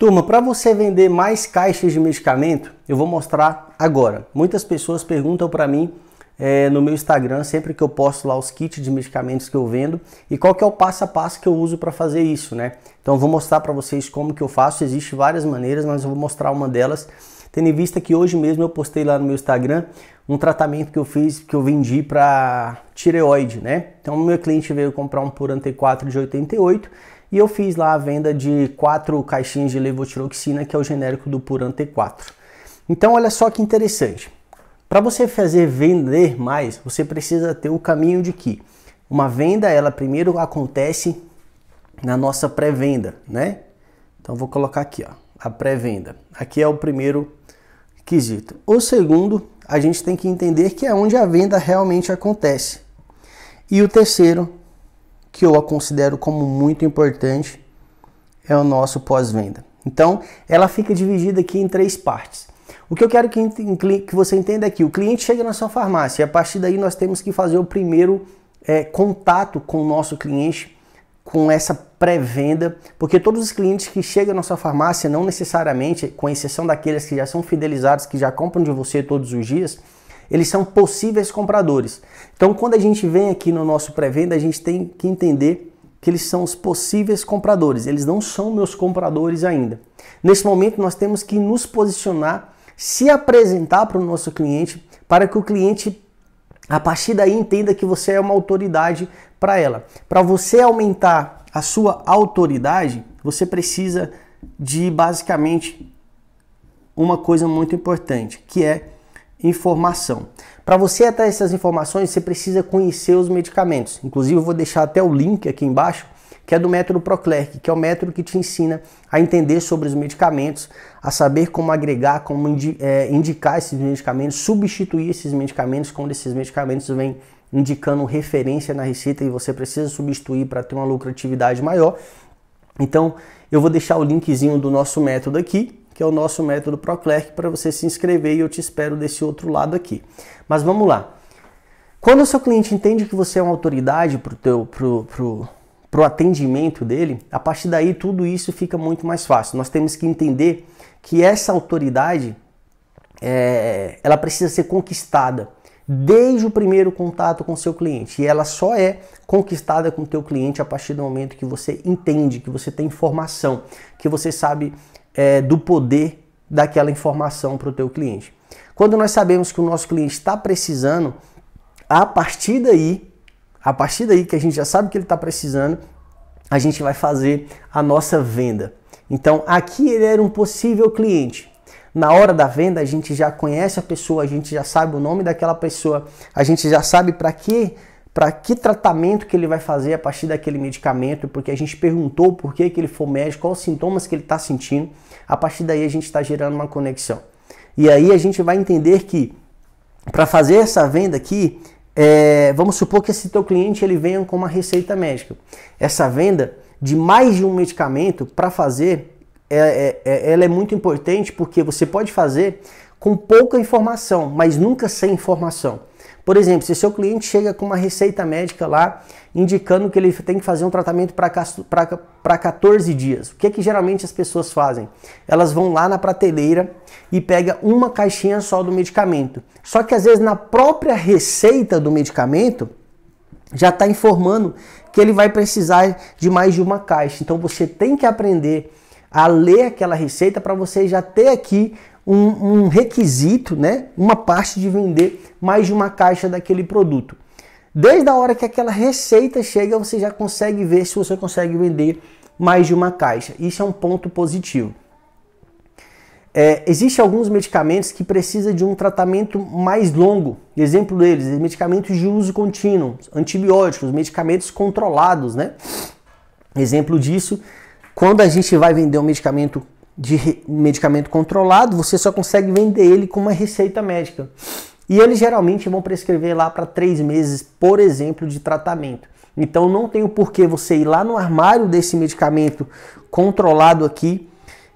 Turma, para você vender mais caixas de medicamento, eu vou mostrar agora. Muitas pessoas perguntam para mim no meu Instagram, sempre que eu posto lá os kits de medicamentos que eu vendo, e qual que é o passo a passo que eu uso para fazer isso, né? Então eu vou mostrar para vocês como que eu faço. Existem várias maneiras, mas eu vou mostrar uma delas, tendo em vista que hoje mesmo eu postei lá no meu Instagram um tratamento que eu fiz, que eu vendi para tireoide, né? Então o meu cliente veio comprar um Puran T4 de 88 e eu fiz lá a venda de 4 caixinhas de levotiroxina, que é o genérico do Puran T4. Então olha só que interessante. Para você fazer vender mais, você precisa ter o caminho de que uma venda, ela primeiro acontece na nossa pré-venda, né? Então vou colocar aqui, ó, a pré-venda. Aqui é o primeiro quesito. O segundo, a gente tem que entender que é onde a venda realmente acontece. E o terceiro, que eu a considero como muito importante, é o nosso pós-venda. Então, ela fica dividida aqui em 3 partes. O que eu quero que você entenda é que o cliente chega na sua farmácia e a partir daí nós temos que fazer o primeiro contato com o nosso cliente, com essa pré-venda, porque todos os clientes que chegam na sua farmácia, não necessariamente, com exceção daqueles que já são fidelizados, que já compram de você todos os dias, eles são possíveis compradores. Então, quando a gente vem aqui no nosso pré-venda, a gente tem que entender que eles são os possíveis compradores, eles não são meus compradores ainda. Nesse momento, nós temos que nos posicionar, se apresentar para o nosso cliente, para que o cliente, a partir daí, entenda que você é uma autoridade para ela. Para você aumentar a sua autoridade, você precisa de, basicamente, uma coisa muito importante, que é informação. Para você ter essas informações, você precisa conhecer os medicamentos. Inclusive, eu vou deixar até o link aqui embaixo, que é do método ProClerk, que é o método que te ensina a entender sobre os medicamentos, a saber como agregar, como indicar esses medicamentos, substituir esses medicamentos quando esses medicamentos vêm indicando referência na receita e você precisa substituir para ter uma lucratividade maior. Então, eu vou deixar o linkzinho do nosso método aqui, que é o nosso método ProClerk, para você se inscrever, e eu te espero desse outro lado aqui. Mas vamos lá. Quando o seu cliente entende que você é uma autoridade para o atendimento dele, a partir daí tudo isso fica muito mais fácil. Nós temos que entender que essa autoridade, ela precisa ser conquistada desde o primeiro contato com o seu cliente. E ela só é conquistada com o teu cliente a partir do momento que você entende, que você tem informação, que você sabe do poder daquela informação para o teu cliente. Quando nós sabemos que o nosso cliente está precisando, a partir daí que a gente já sabe que ele está precisando, a gente vai fazer a nossa venda. Então, aqui ele era um possível cliente. Na hora da venda, a gente já conhece a pessoa, a gente já sabe o nome daquela pessoa, a gente já sabe para que tratamento que ele vai fazer a partir daquele medicamento, porque a gente perguntou por que ele foi médico, quais os sintomas que ele está sentindo. A partir daí, a gente está gerando uma conexão. E aí, a gente vai entender que, para fazer essa venda aqui, vamos supor que esse teu cliente ele venha com uma receita médica. Essa venda de mais de um medicamento para fazer, ela é muito importante porque você pode fazer com pouca informação, mas nunca sem informação. Por exemplo, se seu cliente chega com uma receita médica lá, indicando que ele tem que fazer um tratamento para 14 dias. O que geralmente as pessoas fazem? Elas vão lá na prateleira e pegam uma caixinha só do medicamento. Só que às vezes na própria receita do medicamento já está informando que ele vai precisar de mais de uma caixa. Então você tem que aprender a ler aquela receita para você já ter aqui um requisito, né? Uma parte de vender mais de uma caixa daquele produto. Desde a hora que aquela receita chega, você já consegue ver se você consegue vender mais de uma caixa. Isso é um ponto positivo. Existem alguns medicamentos que precisam de um tratamento mais longo. Exemplo deles, medicamentos de uso contínuo, antibióticos, medicamentos controlados, né? Exemplo disso, quando a gente vai vender um medicamento controlado, você só consegue vender ele com uma receita médica. E eles geralmente vão prescrever lá para 3 meses, por exemplo, de tratamento. Então não tem o porquê você ir lá no armário desse medicamento controlado aqui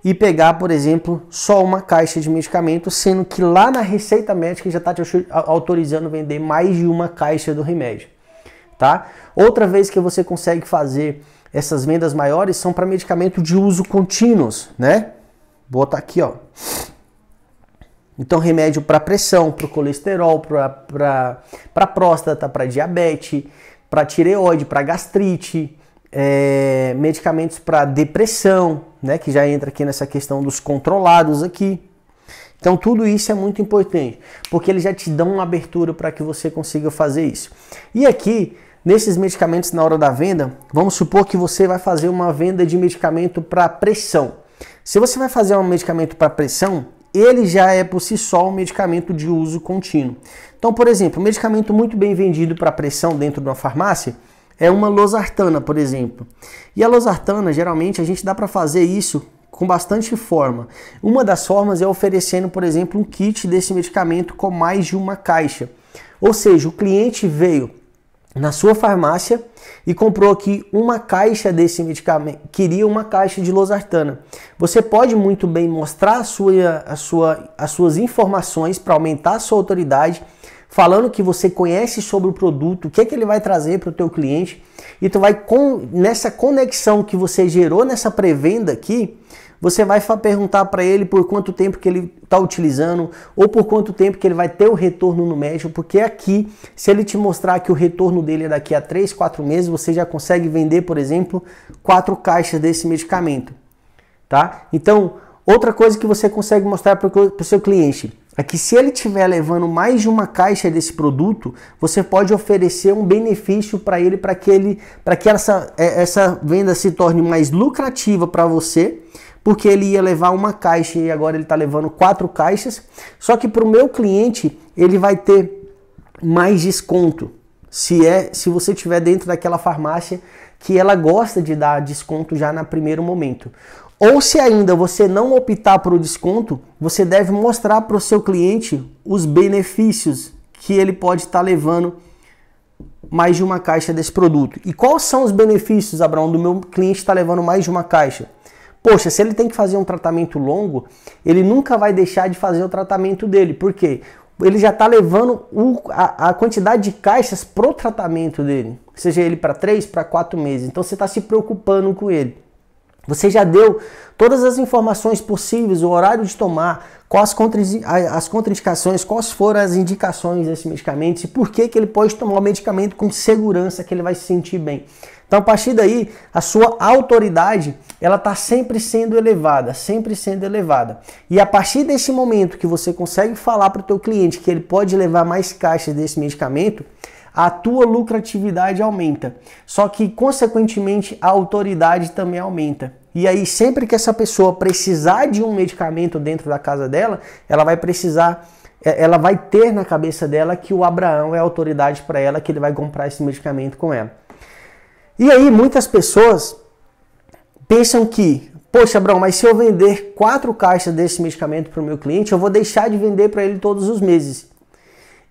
e pegar, por exemplo, só uma caixa de medicamento, sendo que lá na receita médica já está te autorizando vender mais de uma caixa do remédio. Tá? Outra vez que você consegue fazer essas vendas maiores são para medicamento de uso contínuo, né? Vou botar aqui, ó. Então, remédio para pressão, para o colesterol, para próstata, para diabetes, para tireoide, para gastrite, medicamentos para depressão, né, que já entra aqui nessa questão dos controlados aqui. Então, tudo isso é muito importante, porque eles já te dão uma abertura para que você consiga fazer isso. E aqui, nesses medicamentos na hora da venda, vamos supor que você vai fazer uma venda de medicamento para pressão. Se você vai fazer um medicamento para pressão, ele já é por si só um medicamento de uso contínuo. Então, por exemplo, um medicamento muito bem vendido para pressão dentro de uma farmácia é uma losartana, por exemplo. E a losartana, geralmente, a gente dá para fazer isso com bastante forma. Uma das formas é oferecendo, por exemplo, um kit desse medicamento com mais de uma caixa. Ou seja, o cliente veio na sua farmácia e comprou aqui uma caixa desse medicamento, queria uma caixa de losartana. Você pode muito bem mostrar as suas informações para aumentar a sua autoridade, falando que você conhece sobre o produto, o que ele vai trazer para o teu cliente, e tu vai nessa conexão que você gerou nessa pré-venda aqui, você vai perguntar para ele por quanto tempo que ele está utilizando ou por quanto tempo que ele vai ter o retorno no médico, porque aqui, se ele te mostrar que o retorno dele é daqui a 3, 4 meses, você já consegue vender, por exemplo, 4 caixas desse medicamento, tá? Então, outra coisa que você consegue mostrar para o seu cliente é que se ele estiver levando mais de uma caixa desse produto, você pode oferecer um benefício para ele, para que essa venda se torne mais lucrativa para você, porque ele ia levar uma caixa e agora ele está levando 4 caixas. Só que para o meu cliente, ele vai ter mais desconto, se você estiver dentro daquela farmácia que ela gosta de dar desconto já no primeiro momento. Ou se ainda você não optar por o desconto, você deve mostrar para o seu cliente os benefícios que ele pode estar levando mais de uma caixa desse produto. E quais são os benefícios, Abraão, do meu cliente estar levando mais de uma caixa? Poxa, se ele tem que fazer um tratamento longo, ele nunca vai deixar de fazer o tratamento dele. Por quê? Ele já está levando a quantidade de caixas pro tratamento dele. Seja ele para 3, para 4 meses. Então você está se preocupando com ele. Você já deu todas as informações possíveis, o horário de tomar, quais as contraindicações, quais foram as indicações desse medicamento e por que ele pode tomar o medicamento com segurança, que ele vai se sentir bem. Então, a partir daí, a sua autoridade, ela está sempre sendo elevada, sempre sendo elevada. E a partir desse momento que você consegue falar para o teu cliente que ele pode levar mais caixas desse medicamento, a tua lucratividade aumenta. Só que, consequentemente, a autoridade também aumenta. E aí, sempre que essa pessoa precisar de um medicamento dentro da casa dela, ela vai ter na cabeça dela que o Abraão é autoridade para ela, que ele vai comprar esse medicamento com ela. E aí, muitas pessoas pensam que, poxa, Abraão, mas se eu vender 4 caixas desse medicamento para o meu cliente, eu vou deixar de vender para ele todos os meses.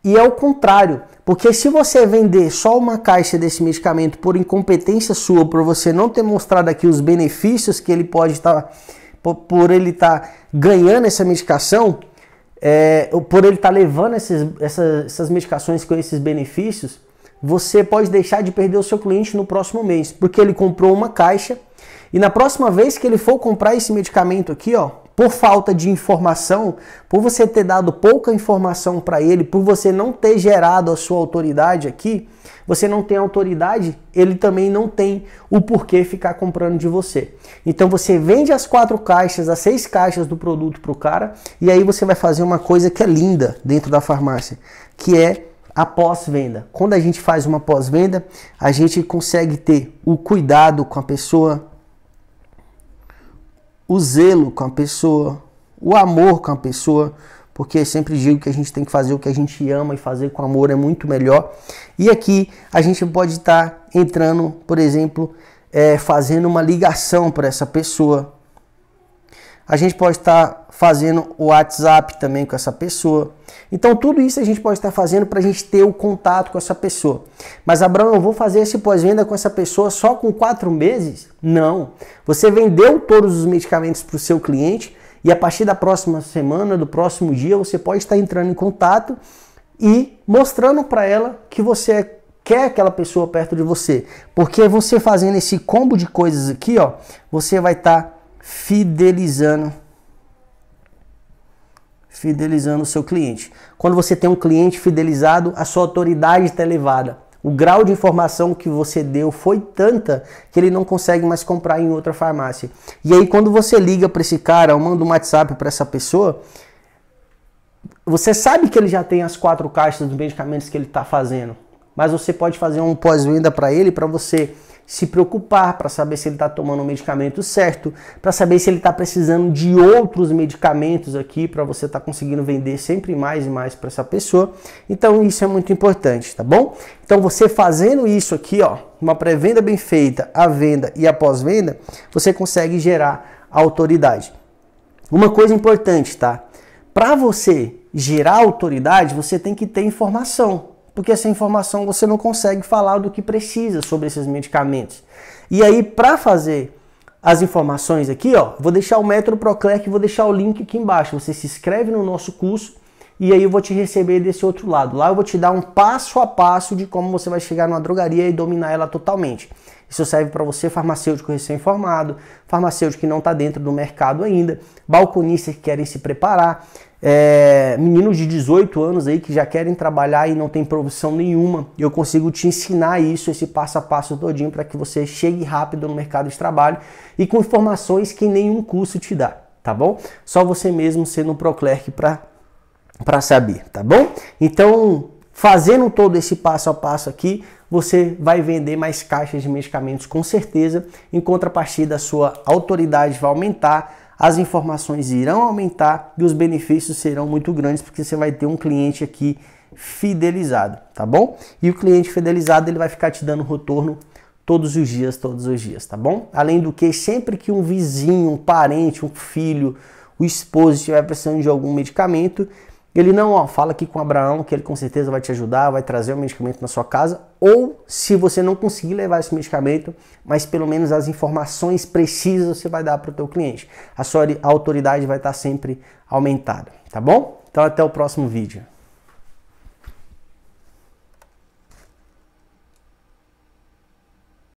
E é o contrário, porque se você vender só uma caixa desse medicamento por incompetência sua, por você não ter mostrado aqui os benefícios que ele pode estar, por ele estar ganhando essa medicação, por ele estar levando essas medicações com esses benefícios, você pode deixar de perder o seu cliente no próximo mês, porque ele comprou uma caixa e na próxima vez que ele for comprar esse medicamento aqui, ó, por falta de informação, por você ter dado pouca informação para ele, por você não ter gerado a sua autoridade aqui, você não tem autoridade, ele também não tem o porquê ficar comprando de você. Então você vende as 4 caixas, as 6 caixas do produto para o cara, e aí você vai fazer uma coisa que é linda dentro da farmácia, que é a pós-venda. Quando a gente faz uma pós-venda, a gente consegue ter o cuidado com a pessoa, o zelo com a pessoa, o amor com a pessoa, porque eu sempre digo que a gente tem que fazer o que a gente ama e fazer com amor é muito melhor. E aqui a gente pode estar entrando, por exemplo, fazendo uma ligação para essa pessoa. A gente pode estar fazendo o WhatsApp também com essa pessoa. Então tudo isso a gente pode estar fazendo para a gente ter o contato com essa pessoa. Mas Abraão, eu vou fazer esse pós-venda com essa pessoa só com 4 meses? Não. Você vendeu todos os medicamentos para o seu cliente e a partir da próxima semana, do próximo dia, você pode estar entrando em contato e mostrando para ela que você quer aquela pessoa perto de você. Porque você fazendo esse combo de coisas aqui, ó, você vai estar fidelizando fidelizando o seu cliente. Quando você tem um cliente fidelizado, a sua autoridade está elevada. O grau de informação que você deu foi tanta que ele não consegue mais comprar em outra farmácia. E aí quando você liga para esse cara ou manda um WhatsApp para essa pessoa, você sabe que ele já tem as 4 caixas dos medicamentos que ele está fazendo. Mas você pode fazer um pós-venda para ele, para você se preocupar, para saber se ele está tomando o medicamento certo, para saber se ele está precisando de outros medicamentos aqui, para você estar conseguindo vender sempre mais e mais para essa pessoa. Então isso é muito importante, tá bom? Então você fazendo isso aqui, ó, uma pré-venda bem feita, a venda e a pós-venda, você consegue gerar autoridade. Uma coisa importante, tá? Para você gerar autoridade, você tem que ter informação. Porque essa informação você não consegue falar do que precisa sobre esses medicamentos. E aí, para fazer as informações aqui, ó, vou deixar o método Proclerc, vou deixar o link aqui embaixo. Você se inscreve no nosso curso e aí eu vou te receber desse outro lado. Lá eu vou te dar um passo a passo de como você vai chegar numa drogaria e dominar ela totalmente. Isso serve para você, farmacêutico recém-formado, farmacêutico que não está dentro do mercado ainda, balconistas que querem se preparar, meninos de 18 anos aí que já querem trabalhar e não tem profissão nenhuma. Eu consigo te ensinar isso, esse passo a passo todinho para que você chegue rápido no mercado de trabalho e com informações que nenhum curso te dá, tá bom? Só você mesmo sendo um Proclerc para saber, tá bom? Então, fazendo todo esse passo a passo aqui, você vai vender mais caixas de medicamentos com certeza. Em contrapartida, a sua autoridade vai aumentar, as informações irão aumentar e os benefícios serão muito grandes porque você vai ter um cliente aqui fidelizado, tá bom? E o cliente fidelizado, ele vai ficar te dando retorno todos os dias, tá bom? Além do que, sempre que um vizinho, um parente, um filho, o esposo estiver precisando de algum medicamento, ele não, ó, fala aqui com o Abraão que ele com certeza vai te ajudar, vai trazer o medicamento na sua casa, ou se você não conseguir levar esse medicamento, mas pelo menos as informações precisas você vai dar para o teu cliente. A sua autoridade vai estar sempre aumentada, tá bom? Então até o próximo vídeo.